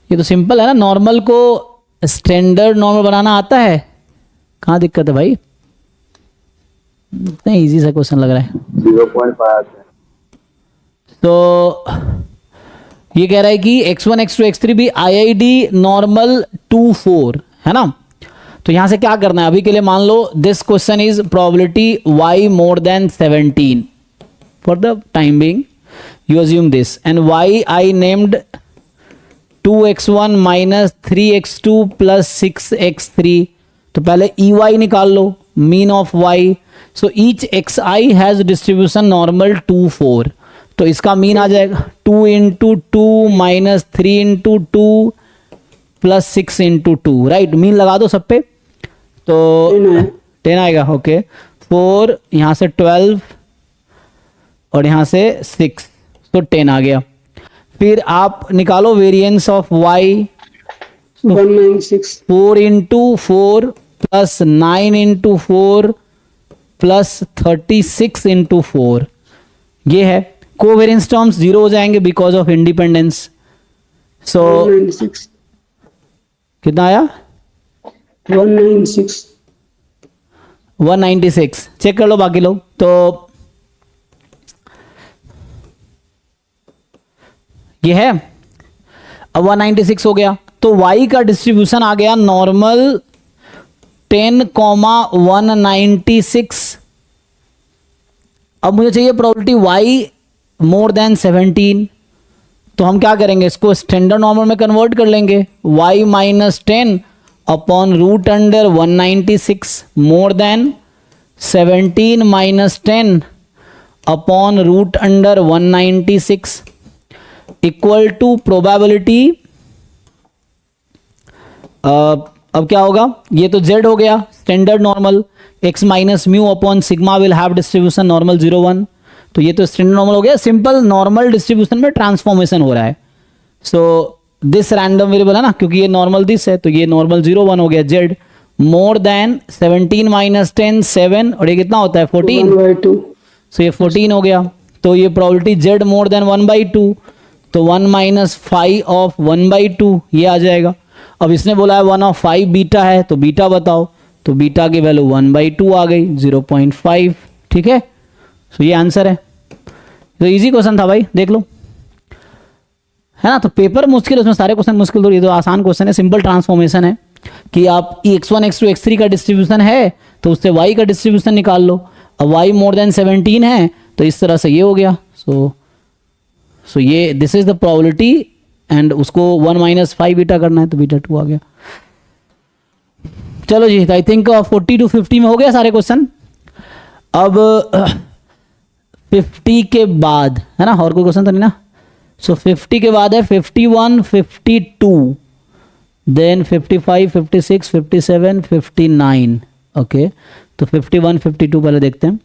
ये तो सिंपल है ना, नॉर्मल को स्टैंडर्ड नॉर्मल बनाना आता है, कहाँ दिक्कत है भाई, इतना इजी सा क्वेश्चन लग रहा है। 0.5 तो ये कह रहा है कि x1 x2 x3 भी IID नॉर्मल 2 4 है ना। तो यहां से क्या करना है अभी के लिए, मान लो this question is probability y more than 17 for the time being, you assume this and y I named 2x1 minus 3x2 plus 6x3। तो पहले EY निकाल लो, mean of y। So each xi has distribution normal 2 4, तो इसका मीन आ जाएगा 2 into 2 minus 3 into 2 plus 6 into 2, right. Mean लगा दो सब पे, तो 10 आएगा, ओके। 4 यहाँ से 12 और यहाँ से 6, तो 10 आ गया। फिर आप निकालो variance of y, 196 4 into 4 plus 9 into 4 plus 36 into 4, ये है। कोवेरिएंस टर्म्स जीरो हो जाएंगे बिकॉज ऑफ इंडिपेंडेंस। सो 196 कितना आया 196 196। चेक कर लो बाकी लोग। तो ये है, अब 196 हो गया, तो y का डिस्ट्रीब्यूशन आ गया नॉर्मल 10,196। अब मुझे चाहिए प्रोबेबिलिटी y मोर देन 17, तो हम क्या करेंगे, इसको स्टैंडर्ड नॉर्मल में कन्वर्ट कर लेंगे। y minus 10 upon root under 196 more than 17 minus 10 upon root under 196 equal to probability. अब क्या होगा, ये तो z हो गया standard normal, x minus mu upon sigma will have distribution normal 0 1, तो ये तो स्टैंडर्ड नॉर्मल हो गया। सिंपल नॉर्मल डिस्ट्रीब्यूशन में ट्रांसफॉर्मेशन हो रहा है। सो दिस रैंडम वेरिएबल है ना, क्योंकि ये नॉर्मल दिस है, तो ये नॉर्मल 0 1 हो गया। z मोर देन 17 माइनस 10 7, और ये कितना होता है 14, 1/2 सो ये 14 हो गया। तो ये प्रोबेबिलिटी z मोर देन 1/2, तो 1 माइनस 5 ऑफ 1/2 ये आ जाएगा। अब इसने बोला है 1 ऑफ 5 बीटा है, तो बीटा बताओ, तो बीटा की वैल्यू 1/2 आ गई 0.5, ठीक है। तो ये आंसर है। तो इजी क्वेश्चन था भाई, देख लो, है ना। तो पेपर मुश्किल, उसमें सारे क्वेश्चन मुश्किल, तो ये तो आसान क्वेश्चन है, सिंपल ट्रांसफॉर्मेशन है कि आप x1 x2 x3 का डिस्ट्रीब्यूशन है तो उससे y का डिस्ट्रीब्यूशन निकाल लो। अब y मोर देन 17 है, तो इस तरह से ये हो गया। सो ये this is the probability, and उसको 1 माइनस 5 बीटा करना है, तो बीटा 2 आ गया। चलो जी, आई थिंक 40 to 50 में हो गया सारे क्वेश्चन। अब 50 के बाद है ना, और कोई क्वेश्चन तो नहीं ना। सो 50 के बाद है 51 52 देन 55 56 57 59, ओके। तो 51 52 पहले देखते हैं।